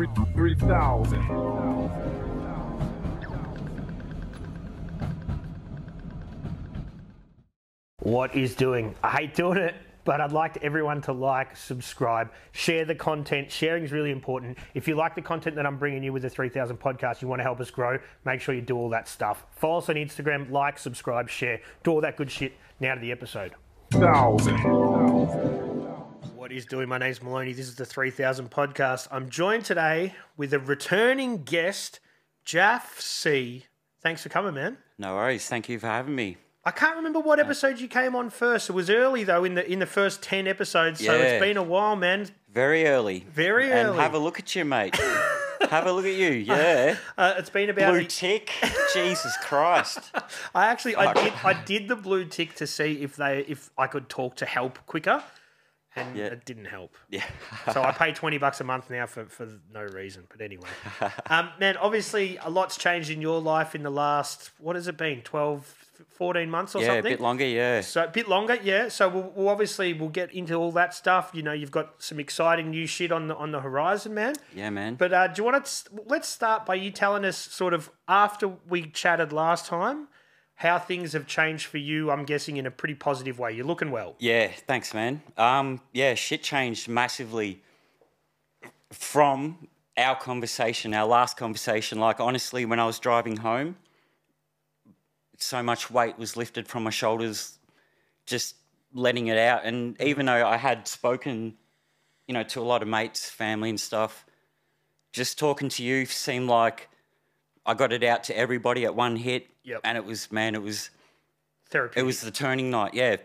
3,000. What is doing? I hate doing it, but I'd like everyone to like, subscribe, share the content. Sharing is really important. If you like the content that I'm bringing you with the 3000 podcast, you want to help us grow, make sure you do all that stuff. Follow us on Instagram, like, subscribe, share, do all that good shit. Now to the episode. 1,000. What is doing? My name's Maloney. This is the 3000 podcast. I'm joined today with a returning guest, Jaff C. Thanks for coming, man. No worries. Thank you for having me. I can't remember what episode you came on first. It was early though, in the first 10 episodes. So it's been a while, man. Very early. Very early. And have a look at you, mate. Have a look at you. Yeah. It's been about blue tick. Jesus Christ. I did the blue tick to see if I could talk to help quicker, and it didn't help. Yeah. So I pay $20 a month now for no reason. But anyway, man, obviously a lot's changed in your life in the last, what has it been, 12, 14 months or something? Yeah, a bit longer, yeah. So a bit longer, yeah. So we'll get into all that stuff. You know, you've got some exciting new shit on the horizon, man. Yeah, man. But do you want to, let's start by you telling us sort of, after we chatted last time, how things have changed for you, I'm guessing in a pretty positive way. You're looking well. Yeah, thanks, man. Yeah, shit changed massively from our last conversation. Like, honestly, when I was driving home, so much weight was lifted from my shoulders, just letting it out. And even though I had spoken, you know, to a lot of mates, family and stuff, just talking to you seemed like I got it out to everybody at one hit. Yep. And it was therapeutic. It was the turning night. Yeah,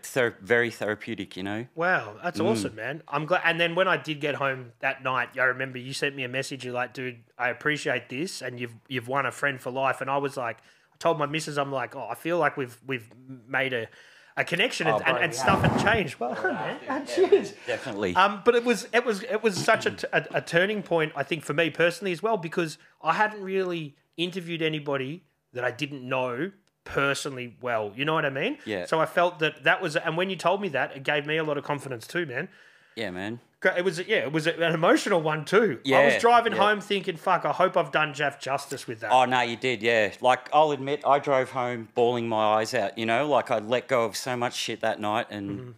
very therapeutic, you know. Wow, that's awesome, man. I'm glad. And then when I did get home that night, I remember you sent me a message. You're like, dude, I appreciate this, and you've won a friend for life. And I was like, told my missus, I'm like, I feel like we've made a connection and stuff had changed. Well, man, cheers. Definitely. But it was such a turning point, I think, for me personally as well, because I hadn't really interviewed anybody that I didn't know personally well. You know what I mean? Yeah. So I felt that was, and when you told me that, it gave me a lot of confidence too, man. Yeah, man. It was an emotional one too. Yeah, I was driving home thinking, fuck, I hope I've done Jaff justice with that. Oh, no, you did, yeah. Like, I'll admit, I drove home bawling my eyes out, you know? Like, I let go of so much shit that night and...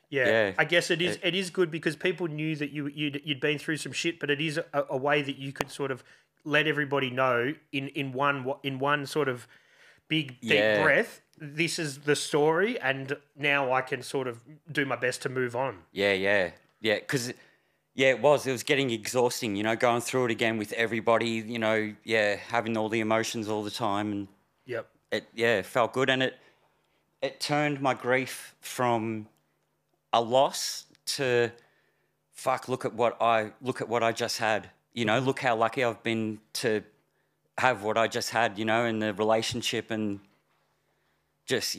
Yeah, I guess it is good because people knew that you'd been through some shit, but it is a way that you could sort of let everybody know in one sort of big, deep breath, this is the story, and now I can sort of do my best to move on. Yeah, because... Yeah, it was getting exhausting, you know, going through it again with everybody, you know, having all the emotions all the time. And it felt good. And it turned my grief from a loss to, fuck, look at what I just had. You know, look how lucky I've been to have what I just had, you know, in the relationship, and just,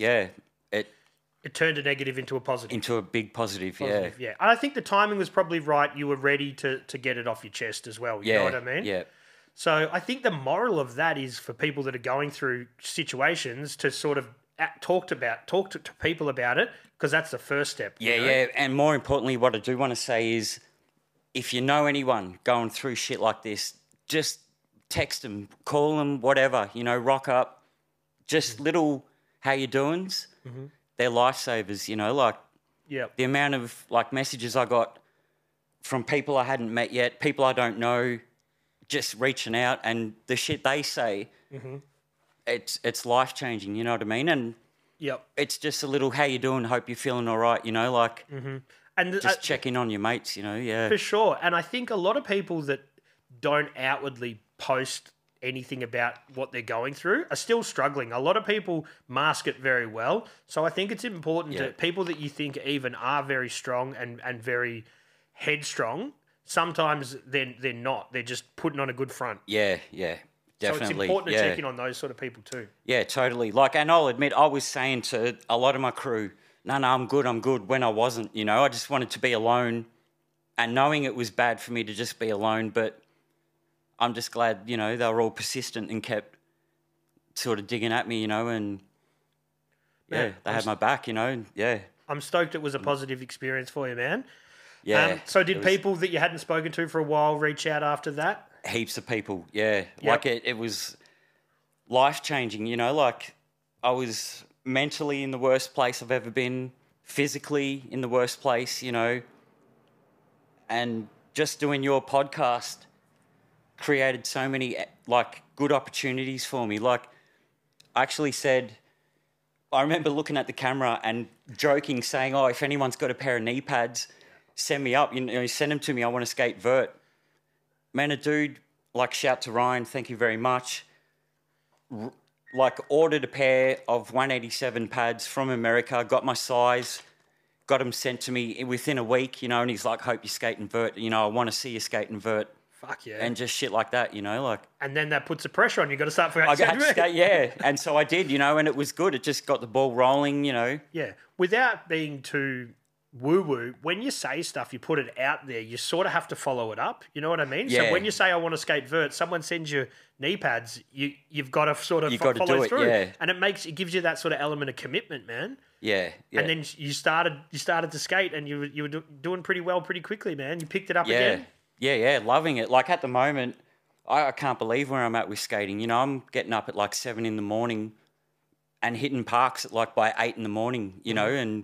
It turned a negative into a positive. Into a big positive. Yeah. And I think the timing was probably right. You were ready to get it off your chest as well. You know what I mean? Yeah. So I think the moral of that is for people that are going through situations to sort of talk to people about it, because that's the first step. Yeah. And more importantly, what I do want to say is, if you know anyone going through shit like this, just text them, call them, whatever, you know, rock up. Just little how you doings. Mm-hmm. They're lifesavers, you know, like the amount of like messages I got from people I hadn't met yet, people I don't know, just reaching out, and the shit they say, it's life-changing, you know what I mean? And it's just a little, how you doing, hope you're feeling all right, you know, like and just checking on your mates, you know, For sure. And I think a lot of people that don't outwardly post anything about what they're going through are still struggling. A lot of people mask it very well. So I think it's important to people that you think even are very strong and very headstrong, sometimes they're not. They're just putting on a good front. Yeah, definitely. So it's important to check in on those sort of people too. Yeah, totally. Like, and I'll admit, I was saying to a lot of my crew, no, I'm good, when I wasn't, you know. I just wanted to be alone, and knowing it was bad for me to just be alone, but I'm just glad, you know, they were all persistent and kept sort of digging at me, you know, and they had my back, you know, I'm stoked it was a positive experience for you, man. Yeah. So did people that you hadn't spoken to for a while reach out after that? Heaps of people, yeah. Like it was life-changing, you know, like I was mentally in the worst place I've ever been, physically in the worst place, you know, and just doing your podcast created so many, like, good opportunities for me. Like, I actually said, I remember looking at the camera and joking, saying, oh, if anyone's got a pair of knee pads, send me up, you know, send them to me, I want to skate vert. Man, a dude, like, shout to Ryan, thank you very much, like, ordered a pair of 187 pads from America, got my size, got them sent to me within a week, you know, and he's like, hope you skate and vert, you know, I want to see you skate and vert. Fuck yeah. And just shit like that, you know, like. And then that puts the pressure on you. Got to start for I had to skate, yeah. And so I did, you know, and it was good. It just got the ball rolling, you know. Yeah. Without being too woo-woo, when you say stuff, you put it out there, you sort of have to follow it up. You know what I mean? Yeah. So when you say, I want to skate vert, someone sends you knee pads, you've got to sort of follow do through. It, yeah. And it gives you that sort of element of commitment, man. Yeah, yeah. And then you started to skate and you were doing pretty well pretty quickly, man. You picked it up again. Yeah, loving it. Like at the moment, I can't believe where I'm at with skating. You know, I'm getting up at like 7 in the morning and hitting parks at like by 8 in the morning, you know, and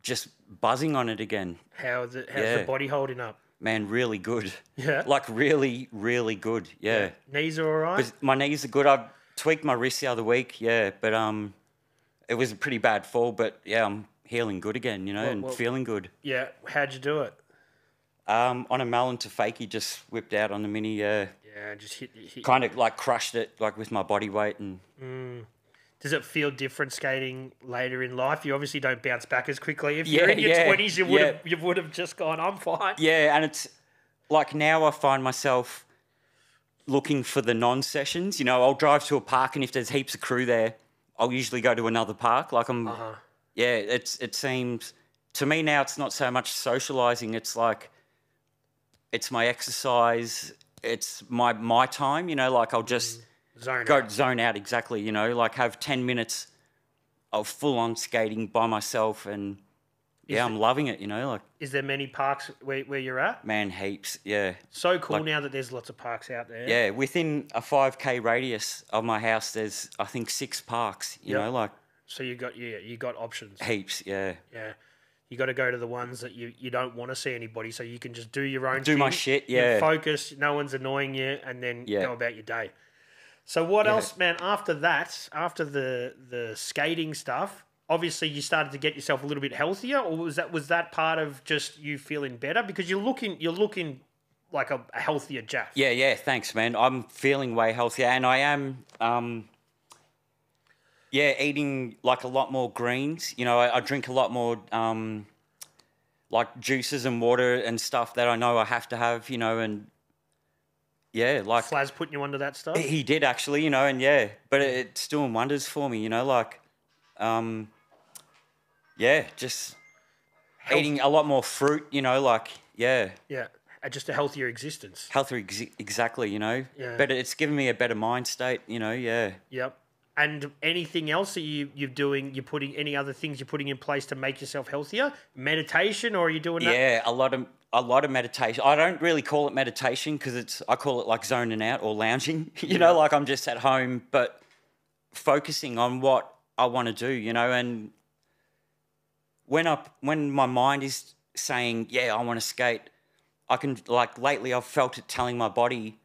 just buzzing on it again. How's the body holding up? Man, really good. Yeah. Like really, really good. Yeah. Knees are all right? But my knees are good. I tweaked my wrist the other week, but it was a pretty bad fall, but yeah, I'm healing good again, you know, and feeling good. Yeah. How'd you do it? On a Maloney to fakie, just whipped out on the mini, Yeah, just hit. Kind of like crushed it, like with my body weight and. Does it feel different skating later in life? You obviously don't bounce back as quickly. If you're in your 20s, you would have just gone, I'm fine. Yeah, and it's like now I find myself looking for the non-sessions. You know, I'll drive to a park and if there's heaps of crew there, I'll usually go to another park. Like it seems to me now it's not so much socialising. It's like it's my exercise. It's my time. You know, like I'll just zone out exactly. You know, like have 10 minutes of full on skating by myself, and I'm loving it. You know, like is there many parks where you're at? Man, heaps. Yeah, so cool now that there's lots of parks out there. Yeah, within a 5K radius of my house, there's I think 6 parks. You know, like so you got options. Heaps. Yeah. You got to go to the ones that you don't want to see anybody, so you can just do your own thing. Do my shit, yeah. Focus, no one's annoying you, and then go about your day. So what else, man, after that, after the skating stuff, obviously you started to get yourself a little bit healthier, or was that part of just you feeling better? Because you're looking like a healthier Jaff. Yeah, thanks, man. I'm feeling way healthier, and I am... eating like a lot more greens. You know, I drink a lot more like juices and water and stuff that I know I have to have, you know, and like... Flaz putting you onto that stuff? He did actually, you know, and but it's doing wonders for me, you know, like, just eating a lot more fruit, you know, like, Yeah, just a healthier existence. Exactly, you know. Yeah. But it's given me a better mind state, you know, Yep. And anything else that you're putting any other things you're putting in place to make yourself healthier? Meditation, or are you doing that? Yeah, a lot of meditation. I don't really call it meditation because I call it like zoning out or lounging. You know, like I'm just at home, but focusing on what I want to do. You know, and when my mind is saying, I want to skate, I can, like, lately I've felt it telling my body,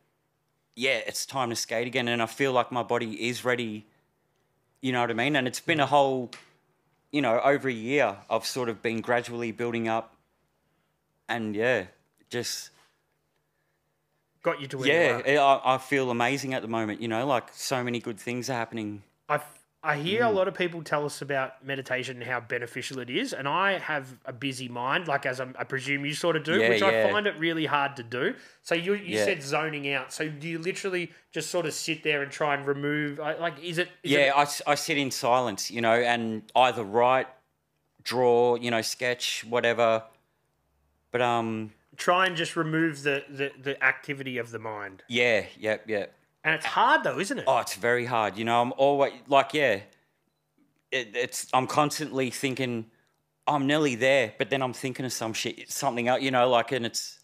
it's time to skate again, and I feel like my body is ready. You know what I mean? And it's been a whole, you know, over a year I've sort of been gradually building up, and just got you to where you are. I feel amazing at the moment, you know, like so many good things are happening. I hear a lot of people tell us about meditation and how beneficial it is, and I have a busy mind, like as I presume you sort of do, which I find it really hard to do. So you said zoning out. So do you literally just sort of sit there and try and remove, like, is it... I sit in silence, you know, and either write, draw, you know, sketch, whatever, but... Try and just remove the activity of the mind. Yeah. And it's hard though, isn't it? Oh, it's very hard. You know, I'm always like, I'm constantly thinking I'm nearly there, but then I'm thinking of something else, you know, like, and it's...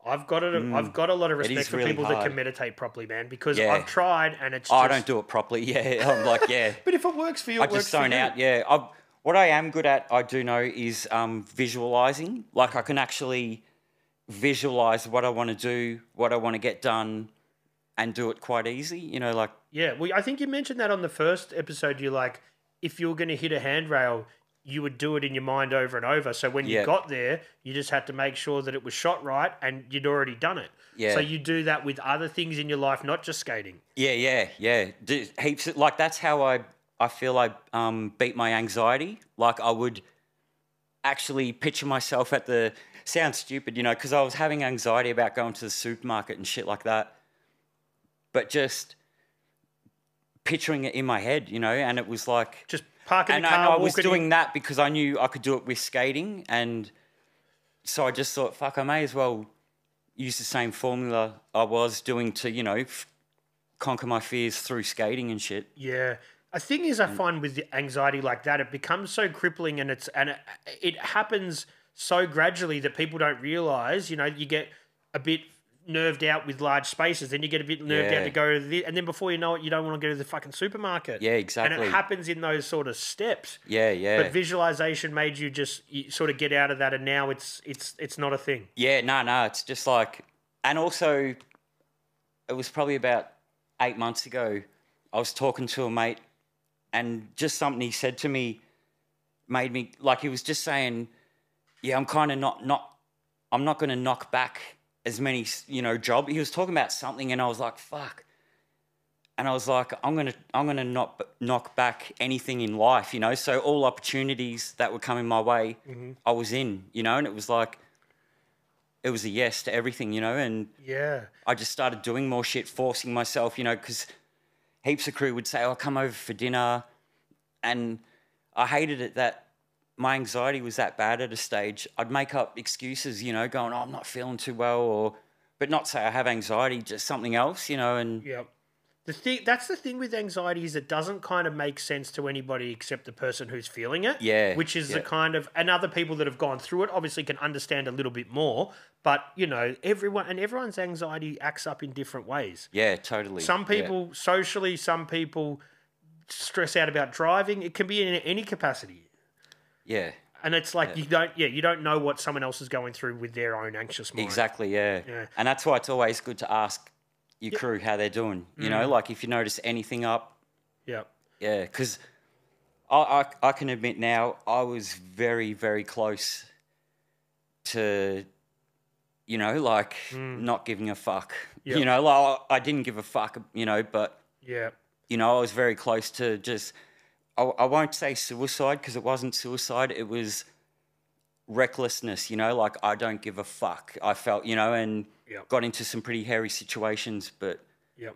I've got a lot of respect for really people that hard. can meditate properly, man, because Yeah. I've tried and it's Oh, just... I don't do it properly. Yeah, I'm like, yeah. But if it works for you, I it works just for zone you. out. Yeah, what I am good at, I do know, is visualizing. Like I can actually visualize what I want to do, what I want to get done, and do it quite easy. You know, like Yeah, well, I think you mentioned that on the first episode. You're like, if you were going to hit a handrail, you would do it in your mind over and over. So when you Yeah. got there, you just had to make sure that it was shot right and you'd already done it. Yeah. So you do that with other things in your life, not just skating. yeah. Heaps like that's how I feel I beat my anxiety. Like I would actually picture myself at the... Sounds stupid, you know, because I was having anxiety about going to the supermarket and shit like that. But just picturing it in my head, you know, and it was like... Just parking and the car, I was walking doing in. that because I knew I could do it with skating, and so I just thought, fuck, I may as well use the same formula I was doing to, you know, conquer my fears through skating and shit. Yeah. A thing is, I find with anxiety like that, it becomes so crippling, and it happens so gradually that people don't realize. You know, you get a bit nerved out with large spaces, then you get a bit nerved out to go to the, and then before you know it, you don't want to go to the fucking supermarket. Yeah, exactly. And it happens in those sort of steps. Yeah. But visualization made you sort of get out of that, and now it's not a thing. Yeah, no, it's just like, and also, it was probably about 8 months ago, I was talking to a mate, and just something he said to me made me, like, he was just saying, yeah, I'm kind of I'm not going to knock back as many, you know, job. He was talking about something, and I was like, fuck. And I was like, I'm gonna not knock back anything in life, you know. So all opportunities that were coming my way, I was in, you know. And it was like, it was a yes to everything, you know. And Yeah. I just started doing more shit, forcing myself, you know, because heaps of crew would say, "Oh, come over for dinner," and I hated it that my anxiety was that bad at a stage. I'd make up excuses, you know, going, "Oh, I'm not feeling too well," but not say I have anxiety, just something else, you know. And Yep. That's the thing with anxiety, is it doesn't kind of make sense to anybody except the person who's feeling it. Yeah, Which is yeah. the kind of, and other people that have gone through it obviously can understand a little bit more, but you know, everyone's anxiety acts up in different ways. Yeah, totally. Some people socially, some people stress out about driving. It can be in any capacity. Yeah. And it's like you don't know what someone else is going through with their own anxious mind. Exactly, yeah. And that's why it's always good to ask your crew how they're doing. You know, like if you notice anything up. Yeah. Yeah, because I can admit now I was very, very close to, you know, like not giving a fuck. Yep. You know, like I didn't give a fuck, you know, but, Yeah. you know, I was very close to just, I won't say suicide because it wasn't suicide. It was recklessness, you know, like I don't give a fuck. I felt, you know, and got into some pretty hairy situations, but... Yep.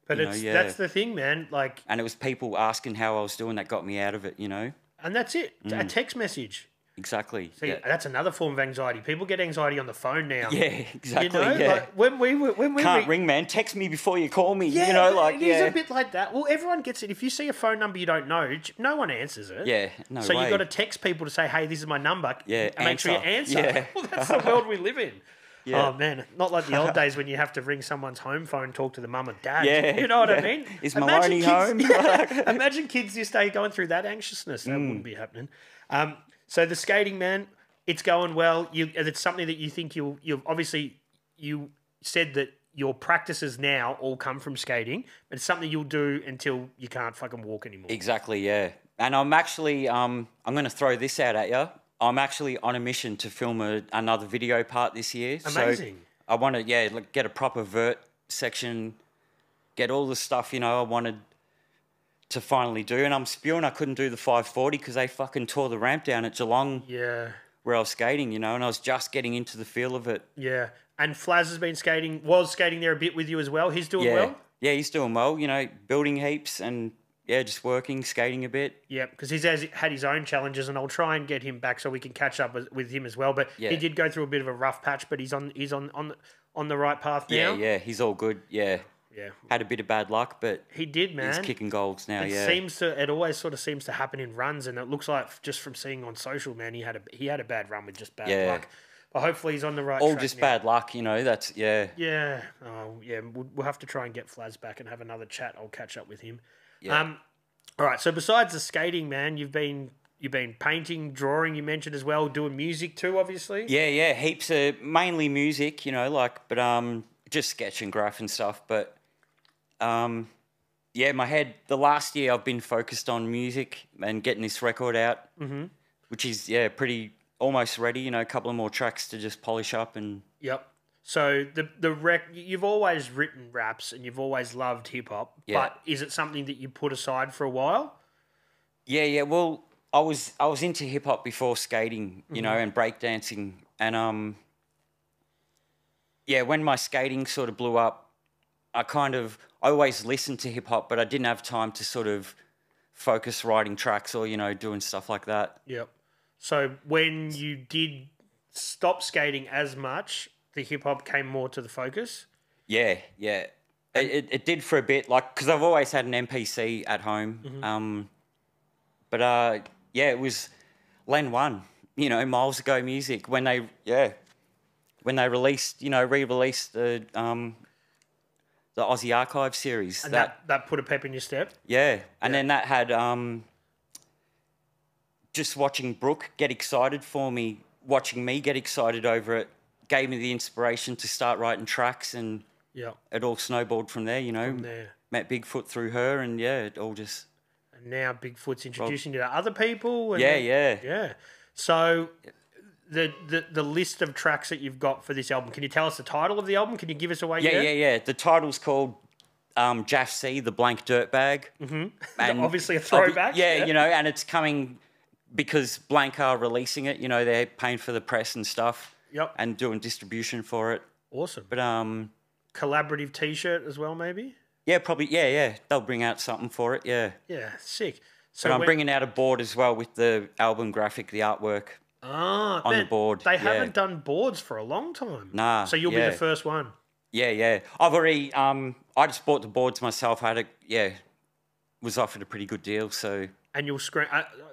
But you know, that's the thing, man. Like, and it was people asking how I was doing that got me out of it, you know? and that's it. A text message. Exactly. See, that's another form of anxiety. People get anxiety on the phone now. Yeah, exactly. You know, yeah. like when we Can't ring, man. Text me before you call me. Yeah, you know, like, it is a bit like that. Well, everyone gets it. If you see a phone number you don't know, no one answers it. Yeah, no So way. you've got to text people to say, hey, this is my number. Yeah, and make sure you answer. Yeah. Well, that's the world we live in. Yeah. Oh, man. Not like the old days when you have to ring someone's home phone and talk to the mum and dad. Yeah, You know what I yeah. mean? Is Maloney home? Yeah, imagine kids this day going through that anxiousness. That wouldn't be happening. So the skating, man, it's going well. It's something that you think you've obviously, you said that your practices now all come from skating, but it's something you'll do until you can't fucking walk anymore. Exactly, yeah. And I'm actually, I'm going to throw this out at you. I'm actually on a mission to film another video part this year. Amazing. So I want to, get a proper vert section, get all the stuff, you know, I wanted to finally do. And I'm spewing I couldn't do the 540 because they fucking tore the ramp down at Geelong where I was skating, you know, and I was just getting into the feel of it. Yeah. And Flaz has been was skating there a bit with you as well. He's doing well? Yeah, he's doing well, you know, building heaps and, just working, skating a bit. Yeah, because he's had his own challenges, and I'll try and get him back so we can catch up with him as well. But he did go through a bit of a rough patch, but he's on the right path now. Yeah, he's all good. Yeah. Had a bit of bad luck, but he did, man. He's kicking goals now. It always sort of seems to happen in runs, and it looks like just from seeing on social, man, he had a bad run with just bad luck. But hopefully he's on the right All track just now. bad luck, you know. That's Yeah. Oh, yeah. We'll have to try and get Flaz back and have another chat. I'll catch up with him. Yeah. All right. So besides the skating, man, you've been painting, drawing. You mentioned as well, doing music too, obviously. Yeah. Heaps of mainly music, you know, like, but just sketch and graph and stuff. But yeah, my head. The last year I've been focused on music and getting this record out, which is pretty almost ready. You know, a couple of more tracks to just polish up and. Yep. So you've always written raps and you've always loved hip hop, but is it something that you put aside for a while? Yeah. Well, I was into hip hop before skating, you know, and breakdancing, and when my skating sort of blew up, I always listened to hip hop, but I didn't have time to sort of focus writing tracks or, you know, doing stuff like that. Yep. So when you did stop skating as much, the hip hop came more to the focus? Yeah. It did for a bit, like, because I've always had an MPC at home. But it was Len 1, you know, Miles Ago Music, when they released, you know, re-released the Aussie Archive series. And that put a pep in your step? Yeah. And then that had just watching Brooke get excited for me, watching me get excited over it, gave me the inspiration to start writing tracks, and it all snowballed from there, you know. Met Bigfoot through her, and it all just... And now Bigfoot's introducing you to other people. And Yeah. So the list of tracks that you've got for this album, can you tell us the title of the album? Can you give us away? Yeah. The title's called Jaff C, the Blank Dirtbag. And obviously a throwback. You know, and it's coming because Blank are releasing it. You know, they're paying for the press and stuff. Yep. And doing distribution for it. Awesome. But collaborative T-shirt as well, maybe. Yeah, probably. Yeah. They'll bring out something for it. Yeah. Yeah, sick. So but I'm bringing out a board as well with the album graphic, the artwork. On the board. They haven't done boards for a long time. Nah. So you'll be the first one. Yeah. I've already. I just bought the boards myself. I had was offered a pretty good deal. So. And you'll screen.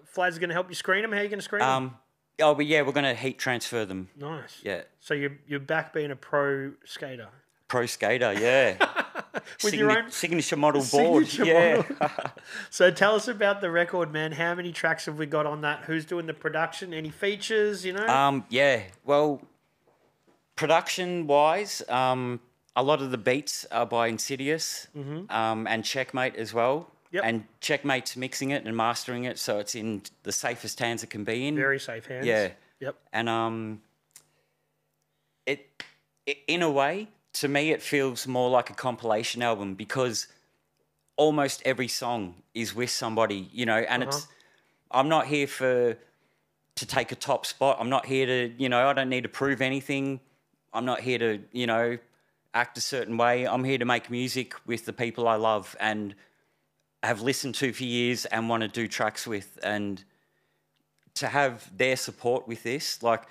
Flad's going to help you screen them. How are you going to screen them? Oh, but we're going to heat transfer them. Nice. Yeah. So you're back being a pro skater. Pro skater, yeah. With your own signature model board. Yeah. So tell us about the record, man. How many tracks have we got on that? Who's doing the production? Any features, you know? Well, production-wise, a lot of the beats are by Insidious and Checkmate as well. Yep. And Checkmate's mixing it and mastering it, so it's in the safest hands it can be in. Very safe hands. Yeah. Yep. And it in a way, to me, it feels more like a compilation album because almost every song is with somebody, you know, and I'm not here to take a top spot. I'm not here to, you know, I don't need to prove anything. I'm not here to, you know, act a certain way. I'm here to make music with the people I love and have listened to for years and want to do tracks with, and to have their support with this, like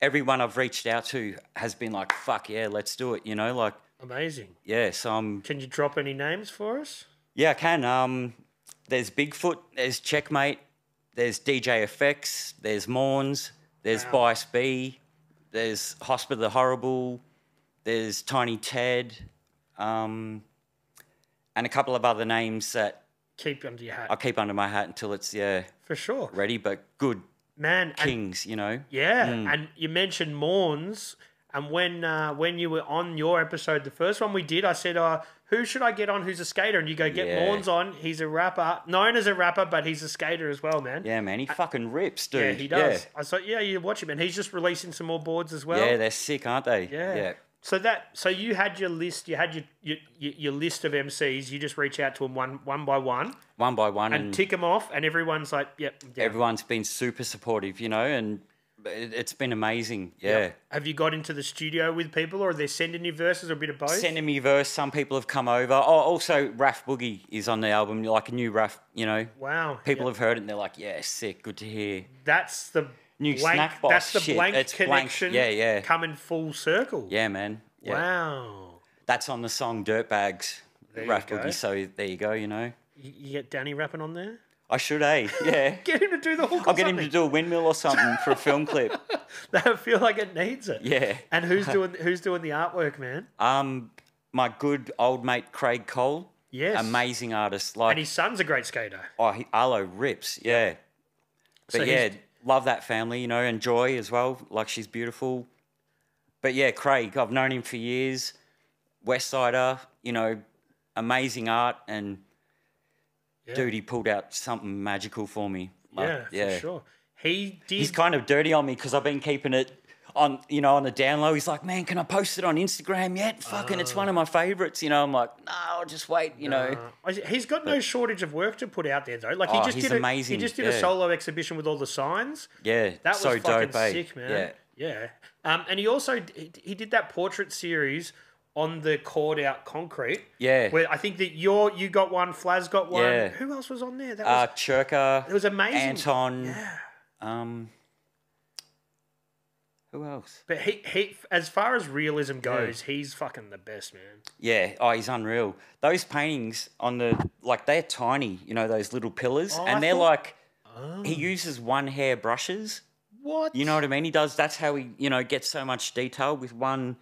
everyone I've reached out to has been like, fuck yeah, let's do it, you know, like. Amazing. Yeah, so Can you drop any names for us? Yeah, I can. There's Bigfoot, there's Checkmate, there's DJ Effects, there's Morns, there's Bias B, there's Hospital the Horrible, there's Tiny Ted, and a couple of other names that keep under your hat. I'll keep under my hat until it's for sure ready, but good man kings, you know. And you mentioned Morns, and when you were on your episode, the first one we did, I said, who should I get on who's a skater? And you go, get Morns on. He's a rapper, known as a rapper, but he's a skater as well, man. Yeah, man, he fucking rips, dude. Yeah, he does. I thought, you watch him, and he's just releasing some more boards as well. Yeah, they're sick, aren't they? Yeah. So you had your list. You had your list of MCs. You just reach out to them one by one. One by one. And tick them off, and everyone's like, yep. I'm down. Everyone's been super supportive, you know, and it's been amazing. Yeah. Yep. Have you got into the studio with people, or are they sending you verses, or a bit of both? Sending me verse. Some people have come over. Oh, also, Raph Boogie is on the album, like a new Raph, you know. Wow. People have heard it, and they're like, yeah, sick, good to hear. That's the new blank, snack box. That's the shit. blank it's connection. Blank. Yeah. Coming full circle. Yeah, man. Yeah. Wow. That's on the song Dirtbags. There Raph you go. Boogie. So there you go. You know. You get Danny rapping on there. I should, yeah. Get him to do the hook. I'll get him to do a windmill or something for a film clip. They feel like it needs it. Yeah. And who's doing the artwork, man? My good old mate Craig Cole. Yes. Amazing artist. Like, and his son's a great skater. Oh, Arlo rips, yeah. But So love that family, you know, and Joy as well. Like, she's beautiful. But yeah, Craig, I've known him for years. West Sider, you know, amazing art, and dude, he pulled out something magical for me. Like, for sure. He's kind of dirty on me because I've been keeping it on, you know, on the down low. He's like, man, can I post it on Instagram yet? Fucking, it's one of my favourites. You know, I'm like, no, I'll just wait. You know, he's got no shortage of work to put out there though. Like he's amazing. He just did a solo exhibition with all the signs. Yeah, that was so fucking dope, eh? sick, man. Yeah. And he also he did that portrait series on the cord out concrete. Yeah. Where I think that you got one, Flaz got one. Yeah. Who else was on there? That was Churka. It was amazing. Anton. Yeah. Who else? But he as far as realism goes, he's fucking the best, man. Yeah. Oh, he's unreal. Those paintings on they're tiny, you know, those little pillars. And he uses one hair brushes. What? You know what I mean? He does. That's how he, you know, gets so much detail with one.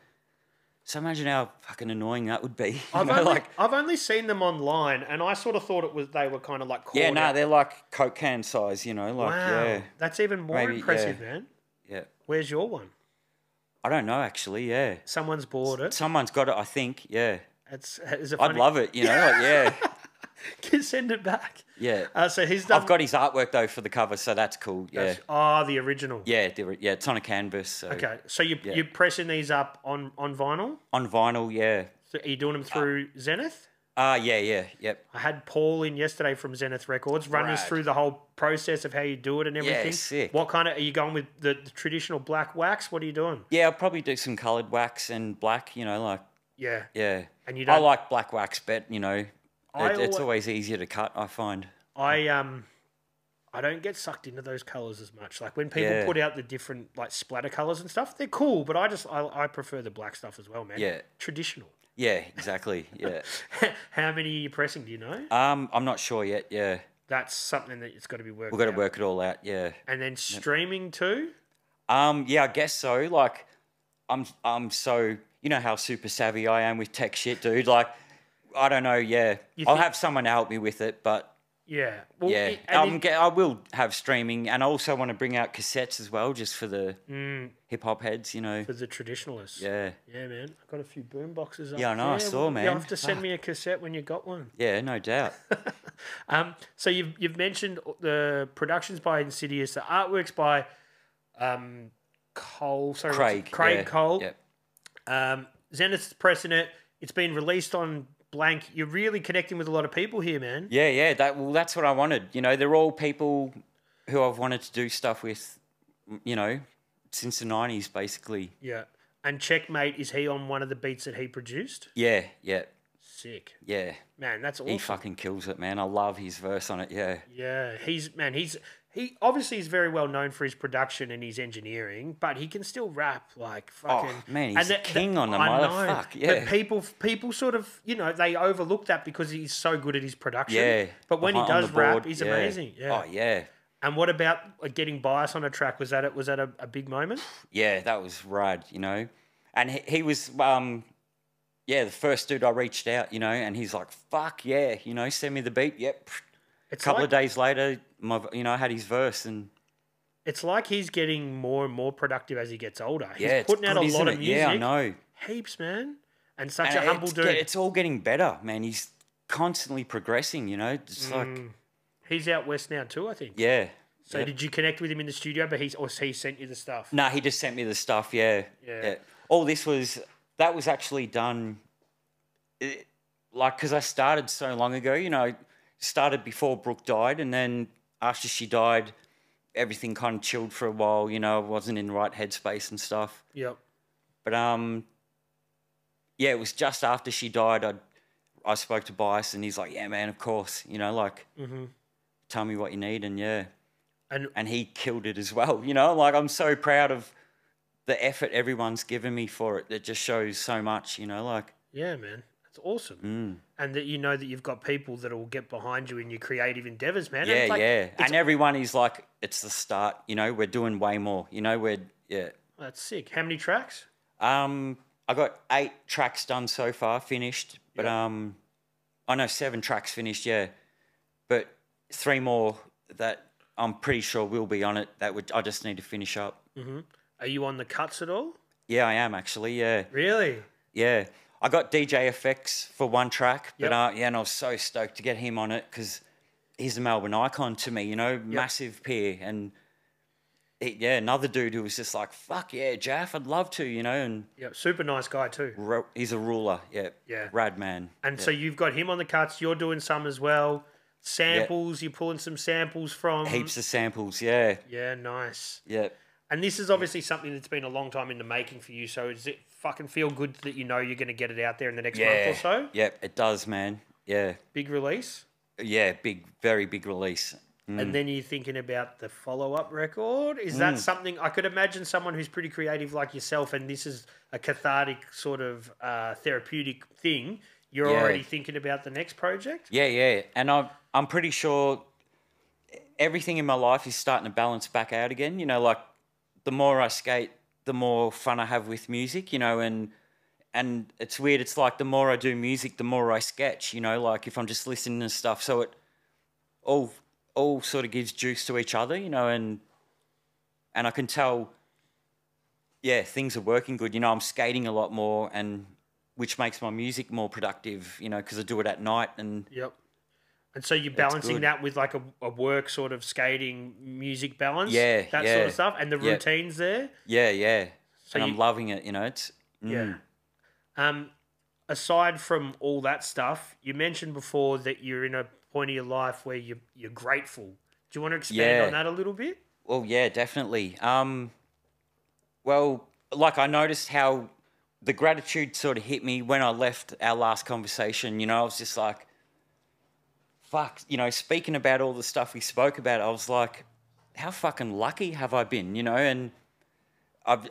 So imagine how fucking annoying that would be. I've only seen them online, and I sort of thought they were kind of like they're like Coke can size, you know. Like, wow, that's even more impressive, man. Yeah. Where's your one? I don't know, actually. Yeah. Someone's bought it. Someone's got it, I think. Yeah. Is it I'd love it, you know. Like, yeah. Can send it back. Yeah. So he's done. I've got his artwork though for the cover, so that's cool. Yeah. The original. Yeah, it's on a canvas. So. Okay, so you're pressing these up on vinyl? On vinyl, yeah. So are you doing them through Zenith? Yep. I had Paul in yesterday from Zenith Records, run us through the whole process of how you do it and everything. Yeah, sick. What kind of, are you going with the traditional black wax? What are you doing? Yeah, I'll probably do some coloured wax and black, you know, like. Yeah. Yeah. And I like black wax, but, you know, it's always easier to cut, I find. I don't get sucked into those colours as much. Like when people put out the different like splatter colours and stuff, they're cool, but I prefer the black stuff as well, man. Yeah. Traditional. Yeah, exactly. Yeah. How many are you pressing, do you know? I'm not sure yet, yeah. That's something that it's got to be worked out. We've got to work it all out, yeah. And then streaming too? Yeah, I guess so. Like I'm so, you know how super savvy I am with tech shit, dude. Like I don't know, yeah. I'll have someone help me with it, but yeah. Well, yeah. I will have streaming, and I also want to bring out cassettes as well, just for the hip-hop heads, you know. For the traditionalists. Yeah. Yeah, man. I've got a few boom boxes up. Yeah, I know, I saw, man. You'll have to send me a cassette when you got one. Yeah, no doubt. So you've mentioned the productions by Insidious, the artworks by Cole. Sorry, Craig Cole. Yep. Zenith's pressing it. It's been released on Blank. You're really connecting with a lot of people here, man. Yeah. That's what I wanted. You know, they're all people who I've wanted to do stuff with, you know, since the 90s, basically. Yeah. And Checkmate, is he on one of the beats that he produced? Yeah. Sick. Yeah. Man, that's awesome. He fucking kills it, man. I love his verse on it, yeah. Yeah. He obviously is very well known for his production and his engineering, but he can still rap like fucking. Oh man, he's a king on the motherfucker. Yeah, but people sort of, you know, they overlook that because he's so good at his production. Yeah, but when he does rap, he's amazing. Yeah. Oh yeah. And what about getting Bias on a track? Was that a big moment? Yeah, that was rad. You know, and he was the first dude I reached out. You know, and he's like, "Fuck yeah," you know, send me the beat. Yep. A couple of days later, I had his verse, and it's like he's getting more and more productive as he gets older. He's yeah, putting out a lot of music. Yeah, I know. Heaps, man. And such a humble dude. It's all getting better, man. He's constantly progressing, you know. It's like he's out west now too, I think. Yeah. So did you connect with him in the studio, but he sent you the stuff? No, he just sent me the stuff, yeah. All that was actually done, because I started so long ago, you know, started before Brooke died, and then after she died, everything kind of chilled for a while, you know, I wasn't in the right headspace and stuff. Yep. But, it was just after she died, I spoke to Bias, and he's like, yeah, man, of course, you know, like, tell me what you need, and and he killed it as well, you know, like, I'm so proud of the effort everyone's given me for it. It just shows so much, you know, like. Yeah, man. It's awesome. And that you know that you've got people that will get behind you in your creative endeavours, man. Yeah, and like, yeah. And everyone is like, it's the start. You know, we're doing way more. You know, yeah. That's sick. How many tracks? I got 8 tracks done so far, finished. But Yep. I know 7 tracks finished, yeah. But 3 more that I'm pretty sure will be on it. I just need to finish up. Are you on the cuts at all? Yeah, I am actually. Yeah, Really? yeah. I got DJ Effects for 1 track, but Yep. yeah, and I was so stoked to get him on it because he's a Melbourne icon to me. You know, massive peer, and another dude who was just like, "Fuck yeah, Jaff, I'd love to," you know, and Yep. Super nice guy too. he's a ruler. Yeah, Yeah. rad man. And so you've got him on the cuts. You're doing some as well. Samples. You're pulling some samples from. Heaps of samples. Yeah, Yeah. Nice. yeah. And this is obviously something that's been a long time in the making for you. So does it fucking feel good that you know you're going to get it out there in the next month or so? Yeah, it does, man. Yeah, Big release. yeah, very big release. And then you're thinking about the follow-up record. Is that something I could imagine someone who's pretty creative like yourself, and this is a cathartic sort of therapeutic thing? You're already thinking about the next project. Yeah, yeah, and I'm pretty sure everything in my life is starting to balance back out again. You know, like the more I skate, the more fun I have with music. You know, and it's weird. It's like the more I do music, the more I sketch. You know, like if I'm just listening to stuff, so it all sort of gives juice to each other. You know, and I can tell. Yeah, things are working good. You know, I'm skating a lot more, and which makes my music more productive. You know, because I do it at night and. Yep. And so you're balancing that with like a work sort of skating music balance, that sort of stuff, and the routines there. Yeah, yeah. So and I'm loving it. You know, it's Aside from all that stuff, you mentioned before that you're in a point of your life where you're grateful. Do you want to expand on that a little bit? Well, yeah, definitely. Well, like I noticed how the gratitude sort of hit me when I left our last conversation. You know, I was just like, fuck, you know, speaking about all the stuff we spoke about, I was like, how fucking lucky have I been, you know? And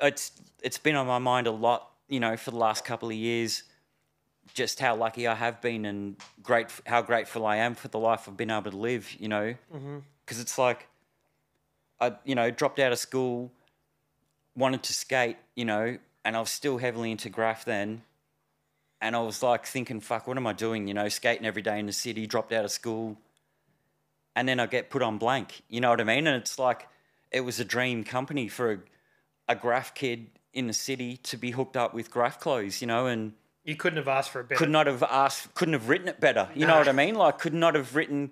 it's been on my mind a lot, you know, for the last couple of years, just how lucky I have been and how grateful I am for the life I've been able to live, you know? Because it's like, I, you know, dropped out of school, wanted to skate, you know, and I was still heavily into graph then. And I was like thinking, fuck, what am I doing? You know, skating every day in the city, dropped out of school. And then I get put on Blank, you know what I mean? And it's like, it was a dream company for a graph kid in the city to be hooked up with graph clothes, you know, and... You couldn't have asked for a better... couldn't have written it better, you know what I mean? Like, could not have written...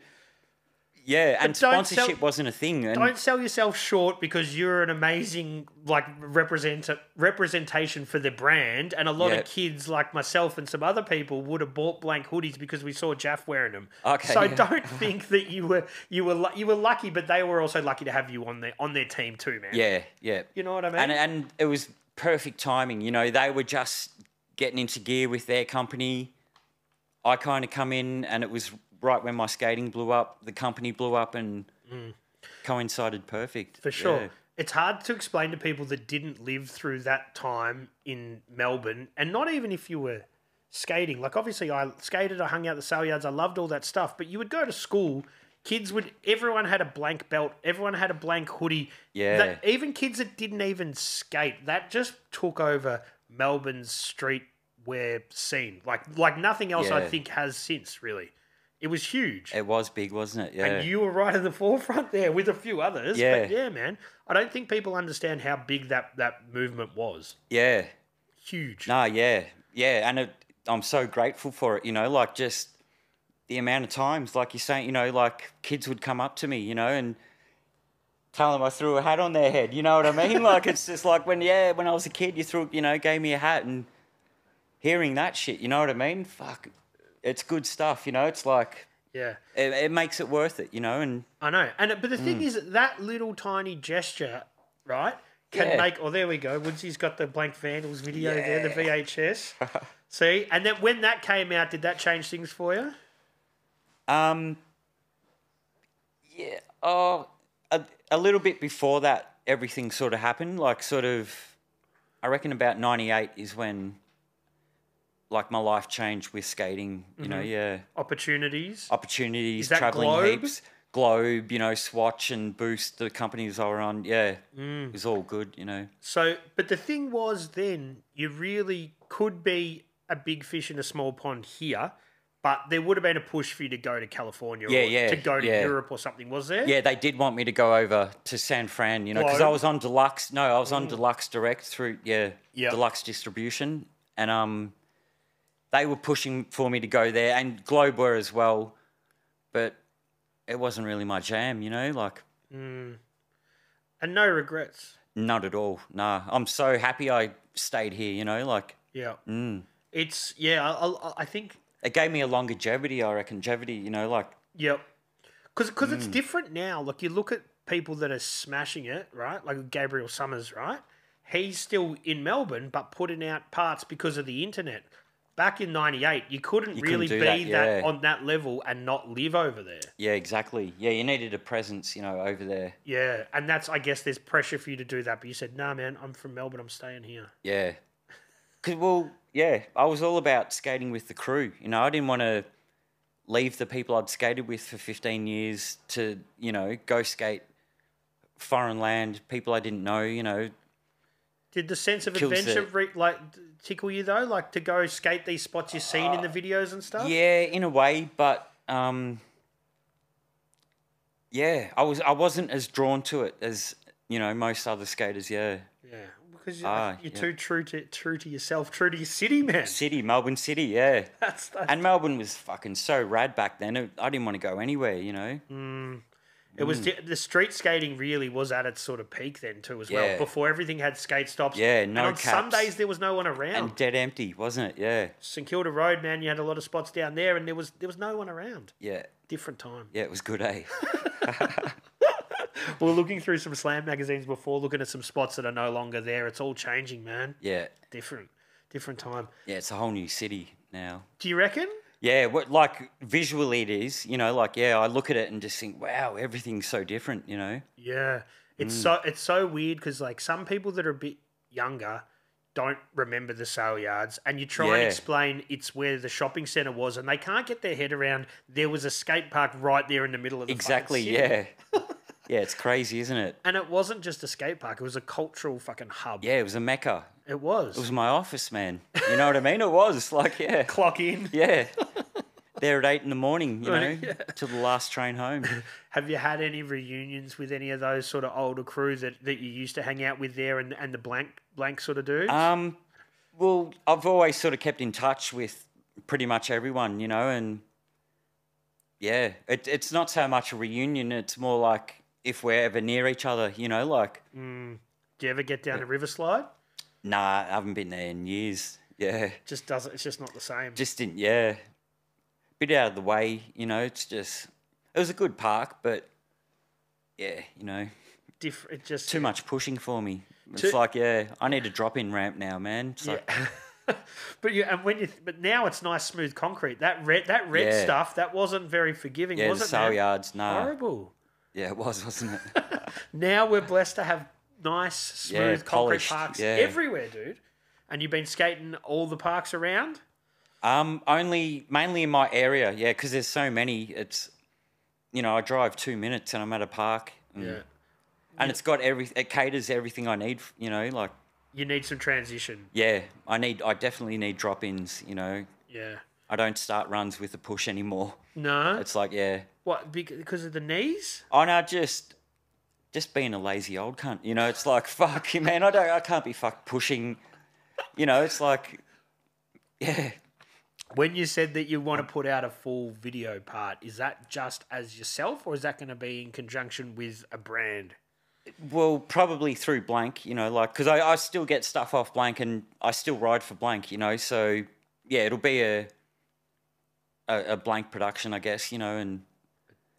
Yeah, and sponsorship wasn't a thing. And don't sell yourself short because you're an amazing like representation for the brand, and a lot of kids like myself and some other people would have bought Blank hoodies because we saw Jaff wearing them. Okay, so don't think that you were lucky, but they were also lucky to have you on their team too, man. Yeah, yeah. You know what I mean? And it was perfect timing. You know, they were just getting into gear with their company. I kind of come in, and it was right when my skating blew up, the company blew up, and coincided perfect. For sure. Yeah. It's hard to explain to people that didn't live through that time in Melbourne, and not even if you were skating. Like, obviously, I skated, I hung out the sale yards, I loved all that stuff, but you would go to school, everyone had a Blank belt, everyone had a Blank hoodie. Yeah. Even kids that didn't even skate, that just took over Melbourne's streetwear scene. Like nothing else I think has since, really. It was huge. It was big, wasn't it? Yeah. And you were right in the forefront there with a few others. Yeah. But yeah, man. I don't think people understand how big that movement was. Yeah. Huge. No, yeah. Yeah, and I'm so grateful for it, you know, like just the amount of times, like you're saying, you know, like kids would come up to me, you know, and tell them I threw a hat on their head, you know what I mean? Like, it's just like when I was a kid, gave me a hat, and hearing that shit, you know what I mean? Fuck. It's good stuff, you know. It's like, it makes it worth it, you know. And I know, but the thing is, that little tiny gesture, right, can make. Oh, there we go. Woodsy's got the Blank Vandals video there, the VHS. See, and then when that came out, did that change things for you? Yeah. Oh, a little bit before that, everything sort of happened. Like, I reckon about '98 is when. like my life changed with skating. You know, yeah. Opportunities. Opportunities, Is that traveling Globe? heaps. Globe, you know, Swatch and Boost, the companies I were on. Yeah, it was all good, you know. So, but the thing was then, you really could be a big fish in a small pond here, but there would have been a push for you to go to California or to go to Europe or something, was there? Yeah, they did want me to go over to San Fran, you know, because I was on Deluxe. No, I was on Deluxe Direct through, Deluxe Distribution. And they were pushing for me to go there, and Globe were as well. But it wasn't really my jam, you know, like... And no regrets? Not at all, nah. I'm so happy I stayed here, you know, like... Yeah. It's, I think... It gave me a longevity, I reckon, you know, like... Yep. Because it's different now. Like, you look at people that are smashing it, right? Like Gabriel Summers, right? He's still in Melbourne, but putting out parts because of the internet. Back in 98, you couldn't really be that on that level and not live over there. Yeah, exactly. Yeah, you needed a presence, you know, over there. Yeah, and that's, I guess, there's pressure for you to do that. But you said, nah, man, I'm from Melbourne. I'm staying here. Yeah. Well, yeah, I was all about skating with the crew. You know, I didn't want to leave the people I'd skated with for 15 years to, you know, go skate foreign land, people I didn't know, you know. Did the sense of adventure tickle you though, like to go skate these spots you've seen in the videos and stuff? Yeah, in a way, but yeah, I wasn't as drawn to it as, you know, most other skaters. Yeah. Yeah, because you're too true to yourself, true to your city, man. Melbourne City, yeah. That's and Melbourne was fucking so rad back then. I didn't want to go anywhere, you know. It was the street skating really was at its sort of peak then too as well. Before everything had skate stops. Yeah, and on some days there was no one around. And dead empty, wasn't it? Yeah. St Kilda Road, man, you had a lot of spots down there, and there was no one around. Yeah. Different time. Yeah, it was good, eh? We were looking through some Slam magazines before, looking at some spots that are no longer there. It's all changing, man. Yeah. Different time. Yeah, it's a whole new city now. Do you reckon? Yeah, like visually it is, you know, like, yeah, I look at it and just think, wow, everything's so different, you know? Yeah. It's so weird because, like, some people that are a bit younger don't remember the sale yards, and you try and explain it's where the shopping centre was, and they can't get their head around there was a skate park right there in the middle of the fucking city. Yeah. Yeah, it's crazy, isn't it? And it wasn't just a skate park. It was a cultural fucking hub. Yeah, it was a mecca. It was. It was my office, man. You know what I mean? It was. Like, yeah. Clock in. Yeah. There at 8 in the morning, you know, till the last train home. Have you had any reunions with any of those sort of older crews that you used to hang out with there and the blank sort of dudes? Well, I've always sort of kept in touch with pretty much everyone, you know, and yeah, it's not so much a reunion. It's more like if we're ever near each other, you know, like. Do you ever get down to Riverslide? Nah, I haven't been there in years. Yeah. It's just not the same. Just didn't, yeah. Bit out of the way, you know, it was a good park, but yeah, you know. Too much pushing for me. It's like, yeah, I need a drop-in ramp now, man. It's like, but now it's nice smooth concrete. That red stuff, that wasn't very forgiving, was it? The sale yards, no. Horrible. Yeah, it was, wasn't it? Now we're blessed to have nice, smooth concrete parks everywhere, dude. And you've been skating all the parks around? Mainly in my area, yeah, because there's so many. It's, you know, I drive 2 minutes and I'm at a park. And it's got it caters everything I need, you know, like. You need some transition. Yeah, I definitely need drop-ins, you know. Yeah. I don't start runs with a push anymore. No? It's like, yeah. What, because of the knees? Oh, no, just being a lazy old cunt, you know. It's like, fuck, man, I can't be pushing, you know, it's like, yeah. When you said that you want to put out a full video part, is that just as yourself, or is that going to be in conjunction with a brand? Well, probably through Blank, you know, like, because I still get stuff off Blank and I still ride for Blank, you know, so, yeah, it'll be a Blank production, I guess, you know, and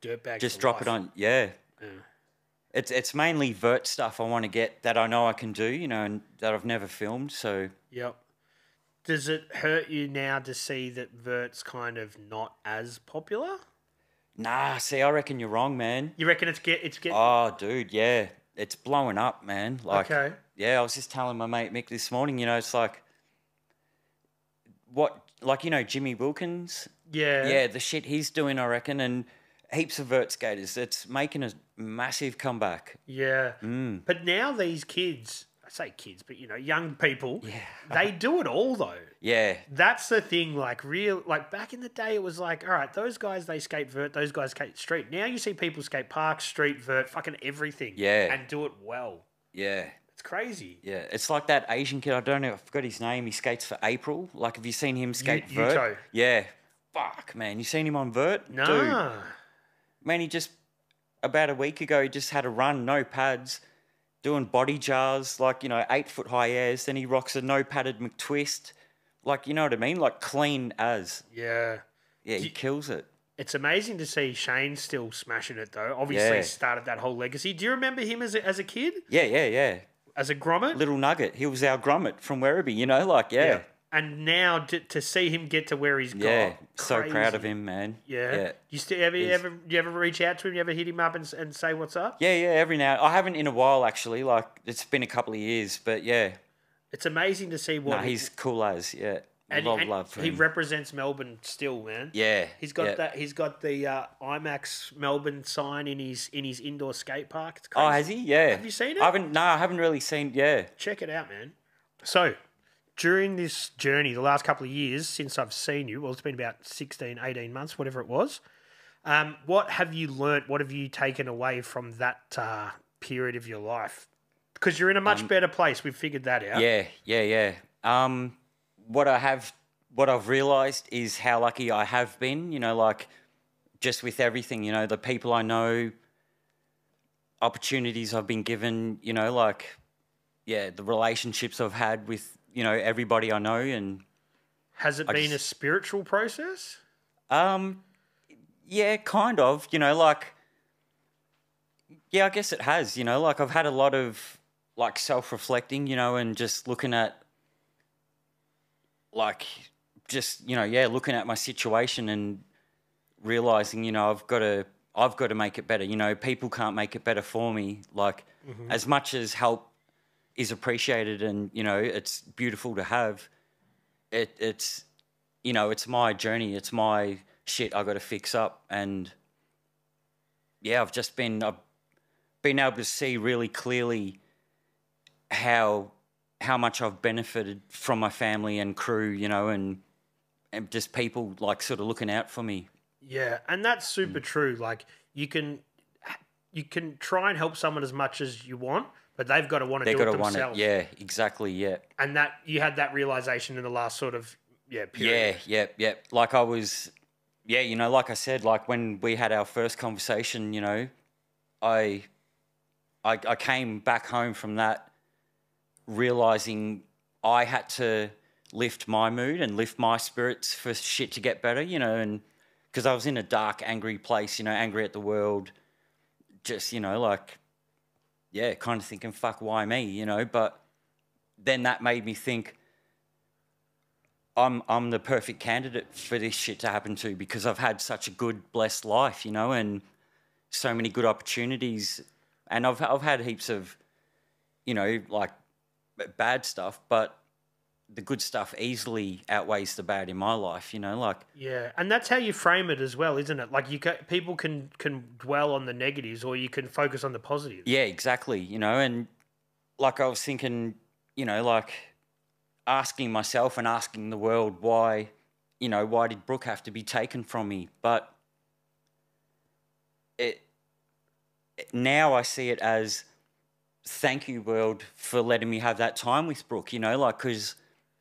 Dirtbag just drop it on, yeah. It's mainly vert stuff I want to get that I know I can do, you know, and that I've never filmed, so. Yep. Does it hurt you now to see that vert's kind of not as popular? Nah, see, I reckon you're wrong, man. You reckon it's getting... Oh, dude, yeah. It's blowing up, man. Like, okay. Yeah, I was just telling my mate Mick this morning, you know, it's like, what like, you know, Jimmy Wilkins. Yeah. Yeah, the shit he's doing, I reckon, and heaps of vert skaters. It's making a massive comeback. Yeah. But now these kids, I say kids, but you know, young people, Yeah. they do it all though. Yeah, That's the thing, like back in the day it was like, all right, those guys they skate vert, those guys skate street. Now you see people skate park, street, vert, fucking everything. Yeah. And do it well. yeah. It's crazy. Yeah, it's like that Asian kid. I don't know. I forgot his name. He skates for April. Like, have you seen him skate vert? Yuto. Yeah. Fuck, man. You seen him on vert? Nah. Dude. Man, he just, about a week ago, he just had a run, no pads, doing body jars, like, you know, 8-foot high airs. Then he rocks a no padded McTwist. Like, you know what I mean? Like, clean as. Yeah. Yeah, he kills it. It's amazing to see Shane still smashing it though. Obviously, Yeah. started that whole legacy. Do you remember him as a kid? Yeah. As a grommet? Little nugget. He was our grommet from Werribee, you know? Like, yeah. And now to see him get to where he's got, Yeah, so crazy. proud of him, man. Yeah. You still you ever reach out to him? You ever hit him up and say what's up? Yeah, every now. I haven't in a while, actually. Like, it's been a couple of years, but yeah. It's amazing to see what He's cool as, yeah. and Love for he him. represents Melbourne still, man. Yeah. He's got that. He's got the IMAX Melbourne sign in his indoor skate park. It's crazy. Oh, has he? Yeah. Have you seen it? I haven't really seen. Yeah. Check it out, man. So, during this journey, the last couple of years since I've seen you, well, it's been about 16, 18 months, whatever it was. What have you learnt? What have you taken away from that period of your life? Because you're in a much better place. We've figured that out. Yeah. What I've realised is how lucky I have been. You know, like, just with everything. You know, the people I know, opportunities I've been given. You know, like, yeah, the relationships I've had with, you know, everybody I know. And has it been a spiritual process? Yeah, kind of. You know, like, yeah, I guess it has. You know, like, I've had a lot of like self-reflecting. You know, and just looking at, like, just, you know, yeah, looking at my situation and realizing, you know, I've got to make it better. You know, people can't make it better for me. Like, as much as help is appreciated and, you know, it's beautiful to have, it's, you know, it's my journey. It's my shit I got to fix up. And yeah, I've been able to see really clearly how much I've benefited from my family and crew, you know, and just people like sort of looking out for me. Yeah, and that's super true. Like, you can try and help someone as much as you want, but they've got to want to do it themselves. Yeah, exactly, yeah. And that you had that realization in the last sort of period. Yeah. Like, I was, yeah, you know, like I said, like when we had our first conversation, you know, I came back home from that realizing I had to lift my mood and lift my spirits for shit to get better, you know, and because I was in a dark, angry place, you know, angry at the world, just, you know, like, yeah, kind of thinking, fuck, why me, you know, but then that made me think I'm the perfect candidate for this shit to happen to because I've had such a good, blessed life, you know, and so many good opportunities, and I've had heaps of, you know, like, bad stuff, but the good stuff easily outweighs the bad in my life, you know, like. Yeah, and that's how you frame it as well, isn't it? Like, people can dwell on the negatives, or you can focus on the positives. Yeah, exactly, you know, and like I was thinking, you know, like asking myself and asking the world why, you know, why did Brooke have to be taken from me? But now I see it as, thank you, world, for letting me have that time with Brooke, you know, like, because,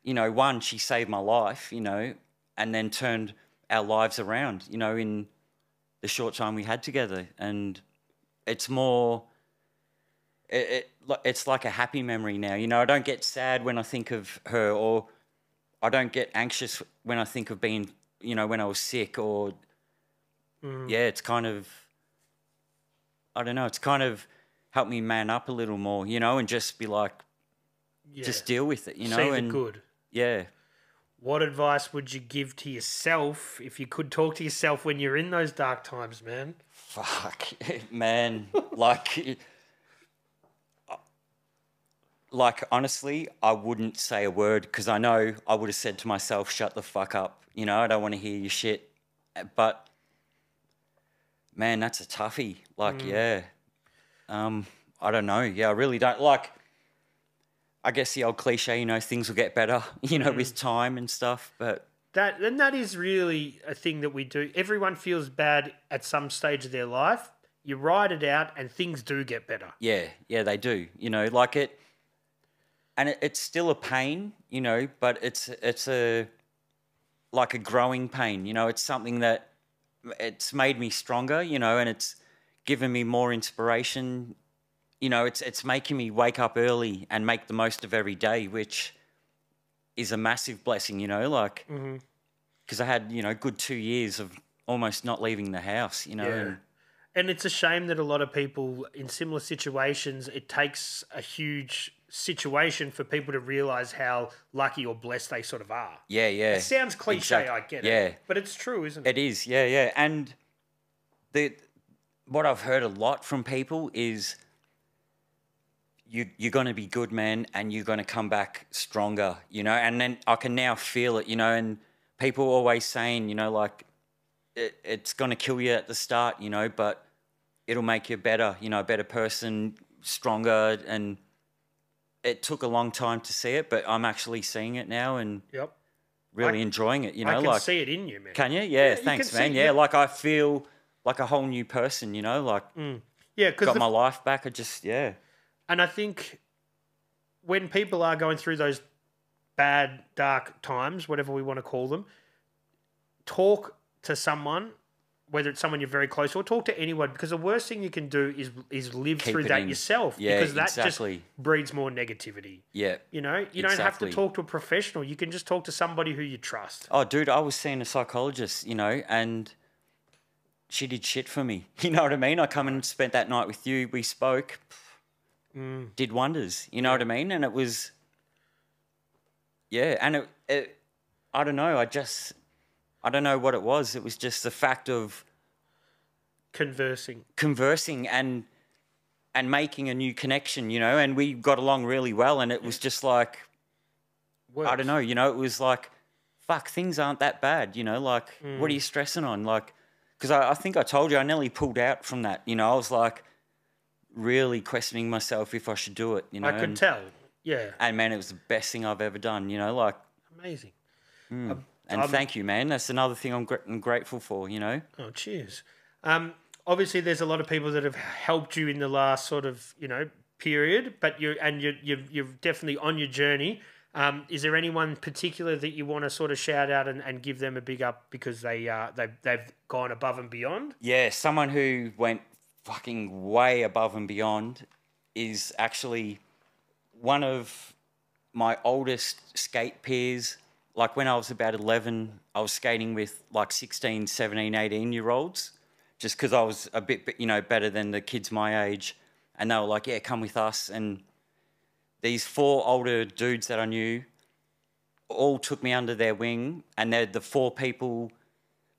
you know, one, she saved my life, you know, and then turned our lives around, you know, in the short time we had together. And it's more, it's like a happy memory now, you know. I don't get sad when I think of her, or I don't get anxious when I think of being, you know, when I was sick, or, yeah, it's kind of, I don't know, it's kind of helped me man up a little more, you know, and just be like, just deal with it, you know. See the good. Yeah. What advice would you give to yourself if you could talk to yourself when you're in those dark times, man? Fuck, man. like like, honestly, I wouldn't say a word because I know I would have said to myself, shut the fuck up. You know, I don't want to hear your shit. But, man, that's a toughie. Like, yeah. I don't know. Yeah, I really don't. Like, I guess the old cliche, you know, things will get better, you know, with time and stuff. But that is really a thing that we do. Everyone feels bad at some stage of their life. You ride it out and things do get better. yeah, they do. You know, like it's still a pain, you know, but it's like a growing pain, you know. It's something that it's made me stronger, you know, and it's given me more inspiration. You know, it's making me wake up early and make the most of every day, which is a massive blessing, you know, like, because I had, you know, good 2 years of almost not leaving the house, you know. Yeah. And it's a shame that a lot of people in similar situations, it takes a huge situation for people to realise how lucky or blessed they sort of are. Yeah, yeah. It sounds cliche, I get it. But it's true, isn't it? It is, yeah, yeah. And what I've heard a lot from people is you're going to be good, man, and you're going to come back stronger, you know. And then I can now feel it, you know, and people always saying, you know, like, it's going to kill you at the start, you know, but it'll make you better, you know, a better person, stronger. And it took a long time to see it, but I'm actually seeing it now and really enjoying it, you know. I can like, see it in you, man. Can you? Yeah, thanks, man. Yeah, like I feel like a whole new person, you know, like got my life back. I just, And I think when people are going through those bad, dark times, whatever we want to call them, talk to someone, whether it's someone you're very close to, or talk to anyone, because the worst thing you can do is live through that yourself. Yeah, because that exactly. just breeds more negativity. Yeah. You know, you don't have to talk to a professional. You can just talk to somebody who you trust. Oh, dude, I was seeing a psychologist, you know, and she did shit for me. You know what I mean? I come and spent that night with you. We spoke. Did wonders. You know what I mean? And it was, and it I don't know. I don't know what it was. It was just the fact of conversing and making a new connection, you know, and we got along really well. And it was just like, I don't know, you know, it was like, fuck, things aren't that bad, you know, like, what are you stressing on? Like, because I think I told you, I nearly pulled out from that, you know, I was like really questioning myself if I should do it, you know. I could tell, yeah. And man, it was the best thing I've ever done, you know, like. Amazing. And thank you, man. That's another thing I'm grateful for, you know. Oh, cheers. Obviously, there's a lot of people that have helped you in the last sort of, you know, period, but you're definitely on your journey. Is there anyone particular that you want to sort of shout out and give them a big up because they've gone above and beyond? Yeah, someone who went fucking way above and beyond is actually one of my oldest skate peers. Like when I was about 11, I was skating with like 16, 17, 18-year-olds just because I was a bit, you know, better than the kids my age. And they were like, yeah, come with us. And these 4 older dudes that I knew all took me under their wing. And they're the 4 people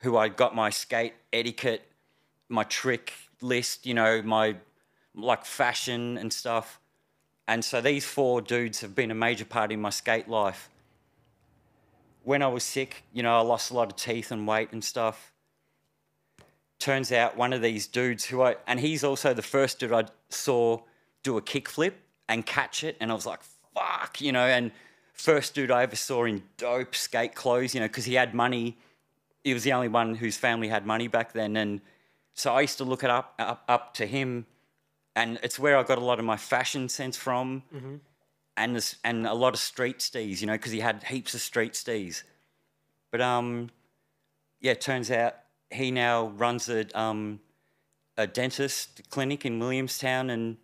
who I got my skate etiquette, my trick list, you know, my like fashion and stuff. And so these 4 dudes have been a major part in my skate life. When I was sick, you know, I lost a lot of teeth and weight and stuff. Turns out one of these dudes and he's also the first dude I saw do a kickflip and catch it. And I was like, fuck, you know, and first dude I ever saw in dope skate clothes, you know, because he had money. He was the only one whose family had money back then. And so I used to look it up to him. And it's where I got a lot of my fashion sense from. And a lot of street steez, you know, because he had heaps of street steez. But, it turns out he now runs a dentist clinic in Williamstown, and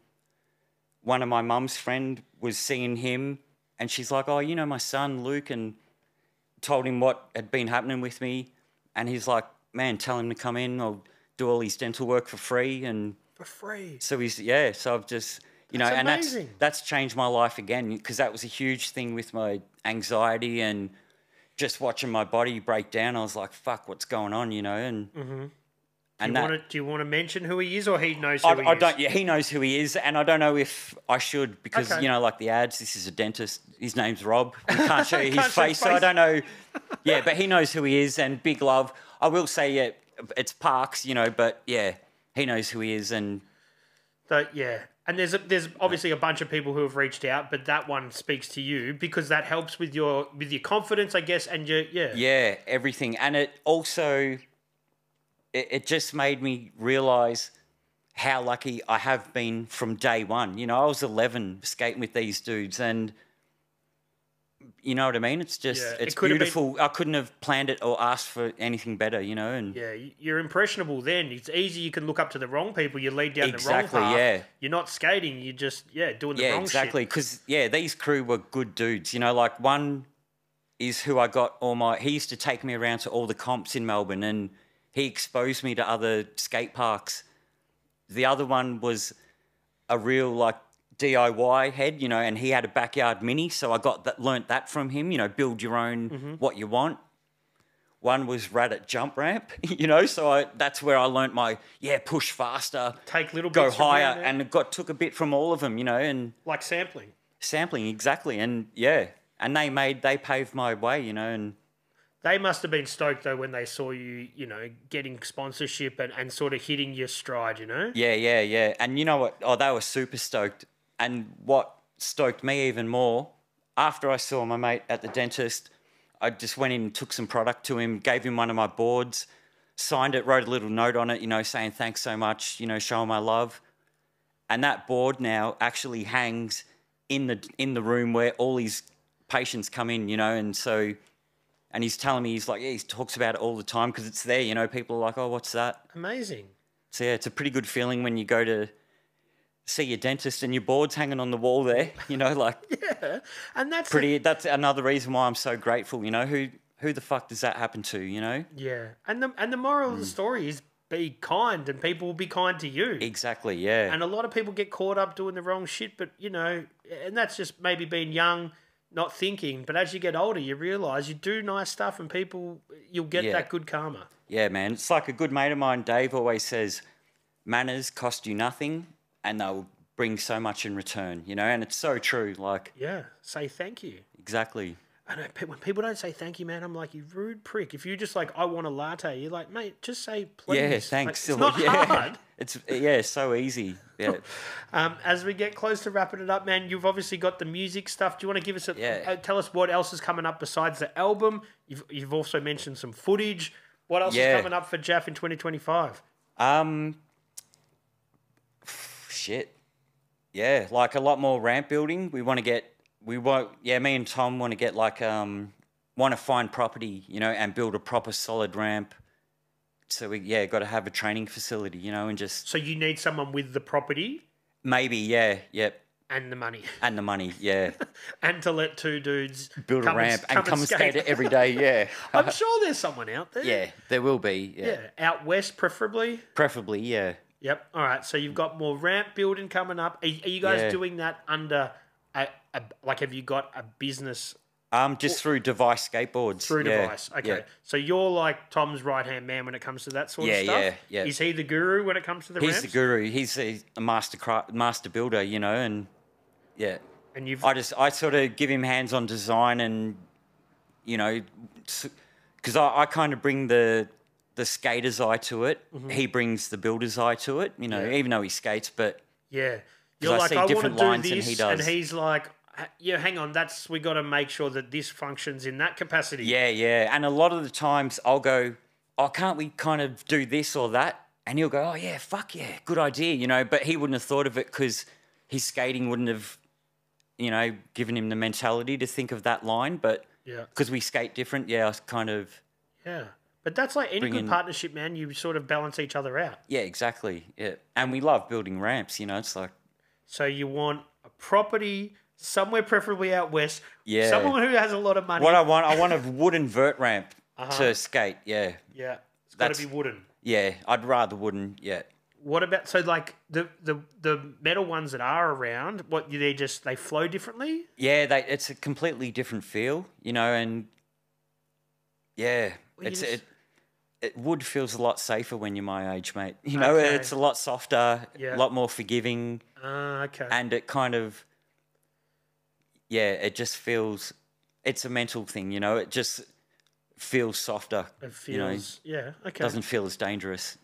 one of my mum's friend was seeing him, and she's like, oh, you know, my son, Luke, and told him what had been happening with me. And he's like, man, tell him to come in. I'll do all his dental work for free. And for free? So so I've just... You know, and that's changed my life again because that was a huge thing with my anxiety and just watching my body break down. I was like, fuck, what's going on, you know? And Do you want to mention who he is, or he knows who he is? I don't. Yeah, he knows who he is, and I don't know if I should because Okay. you know, like the ads. This is a dentist. His name's Rob. We can't show you his Can't show face, so I don't know. Yeah, but he knows who he is, and big love. I will say, yeah, it's Parks, you know, but yeah, he knows who he is, and So yeah, and there's obviously a bunch of people who have reached out, but that one speaks to you because that helps with your confidence, I guess, and your yeah, everything, and it also it just made me realise how lucky I have been from day one. You know, I was 11 skating with these dudes, and you know what I mean? It's just, it's beautiful. I couldn't have planned it or asked for anything better, you know? And yeah, you're impressionable then. It's easy. You can look up to the wrong people. You lead down the wrong path. Yeah. You're not skating. You're just, doing the wrong shit. Yeah, exactly. Because, these crew were good dudes. You know, like one is who I got he used to take me around to all the comps in Melbourne and he exposed me to other skate parks. The other one was a real, like, DIY head, you know, and he had a backyard mini, so I learnt that from him, you know, build your own what you want. One was rad at jump ramp, you know, so that's where I learnt my, push faster, take little go bits from higher, there. and took a bit from all of them, you know, and like sampling. Sampling, exactly, and and they paved my way, you know, and they must have been stoked though when they saw you, you know, getting sponsorship and sort of hitting your stride, you know. Yeah, and you know what? Oh, they were super stoked. And what stoked me even more, after I saw my mate at the dentist, I just went in and took some product to him, gave him one of my boards, signed it, wrote a little note on it, you know, saying thanks so much, you know, showing my love. And that board now actually hangs in the room where all his patients come in, you know, and so, and he's telling me, he's like, he talks about it all the time because it's there, you know, people are like, oh, what's that? Amazing. So yeah, it's a pretty good feeling when you go to see your dentist and your board's hanging on the wall there, you know, like and that's that's another reason why I'm so grateful, you know, who the fuck does that happen to, you know? Yeah. And the moral of the story is be kind and people will be kind to you. Exactly, yeah. And a lot of people get caught up doing the wrong shit, but you know, and that's just maybe being young, not thinking, but as you get older you realise you do nice stuff and you'll get that good karma. Yeah, man. It's like a good mate of mine, Dave, always says, manners cost you nothing and they'll bring so much in return, you know, and it's so true. Like, yeah, say thank you. Exactly. I know when people don't say thank you, man, I'm like, you rude prick. If you just like, I want a latte, you're like, mate, just say please. Yeah, thanks. Like, it's not hard. It's so easy. Yeah. As we get close to wrapping it up, man, you've obviously got the music stuff. Do you want to give us tell us what else is coming up besides the album? You've also mentioned some footage. What else is coming up for Jaff in 2025? Shit. Yeah, like a lot more ramp building. Me and Tom want to get like, want to find property, you know, and build a proper solid ramp. So we, got to have a training facility, you know, and just... So you need someone with the property? Maybe, yep. And the money. And the money, yeah. And to let two dudes... Build a ramp and come and skate it every day, yeah. I'm sure there's someone out there. Yeah, there will be, yeah. Out west, preferably? Preferably, yeah. Yep. All right. So you've got more ramp building coming up. Are you guys doing that under have you got a business? Just through Device Skateboards. Through Device. Okay. Yeah. So you're like Tom's right-hand man when it comes to that sort of stuff? Yeah. Is he the guru when it comes to the ramps? He's the guru. He's a master builder, you know, and yeah. And I sort of give him hands-on design and, you know, because I kind of bring the skater's eye to it. Mm-hmm. He brings the builder's eye to it, you know, even though he skates, but... Yeah. You're like, I want to do this, he does. And he's like, yeah, hang on, we got to make sure that this functions in that capacity. Yeah. And a lot of the times I'll go, oh, can't we kind of do this or that? And he'll go, oh, yeah, fuck yeah, good idea, you know, but he wouldn't have thought of it because his skating wouldn't have, you know, given him the mentality to think of that line, but because we skate different, I kind of... Yeah. But that's like any good partnership, man. You sort of balance each other out. Yeah, exactly. Yeah. And we love building ramps, you know, it's like... So you want a property somewhere preferably out west. Yeah. Someone who has a lot of money. What I want a wooden vert ramp to skate, yeah. Yeah. It's got to be wooden. Yeah, I'd rather wooden, yeah. What about, so like the metal ones that are around, they flow differently? Yeah, it's a completely different feel, you know, and yeah, wood feels a lot safer when you're my age, mate. You know, it's a lot softer, a lot more forgiving. Okay. And it kind of, it just feels, it's a mental thing, you know. It just feels softer. It feels, okay. Doesn't feel as dangerous,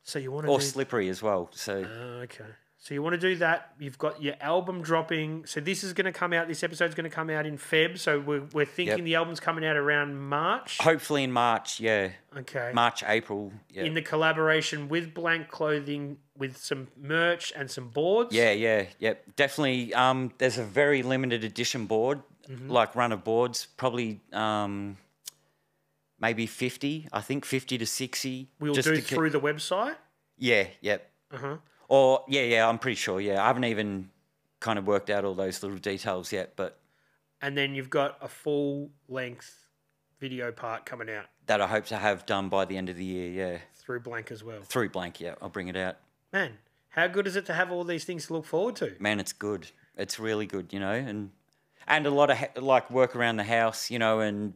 So you want to or slippery as well. So okay. So you want to do that. You've got your album dropping. So this is going to come out. This episode's going to come out in Feb. So we're thinking the album's coming out around March. Hopefully in March, Okay. March, April. Yeah. In the collaboration with Blank Clothing, with some merch and some boards. Definitely. There's a very limited edition board, like run of boards, probably maybe 50. I think 50 to 60. We'll do through the website. Or I'm pretty sure. I haven't even kind of worked out all those little details yet, but. And then you've got a full length video part coming out that I hope to have done by the end of the year. Yeah. Through Blank as well. Through Blank, I'll bring it out. Man, how good is it to have all these things to look forward to? Man, it's good. It's really good, you know, and a lot of like work around the house, you know, and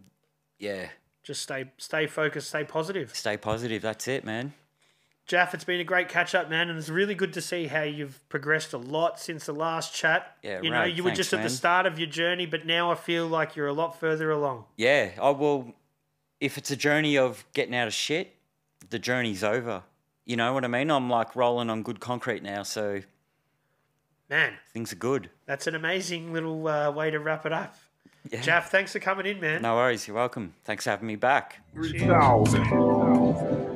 just stay focused, stay positive. Stay positive. That's it, man. Jaff, it's been a great catch up, man, and it's really good to see how you've progressed a lot since the last chat. Yeah, you know, you were just at the start of your journey, but now I feel like you're a lot further along. Yeah, I will. If it's a journey of getting out of shit, the journey's over. You know what I mean? I'm like rolling on good concrete now, so man, things are good. That's an amazing little way to wrap it up. Yeah. Jaff, thanks for coming in, man. No worries, you're welcome. Thanks for having me back. 3,000.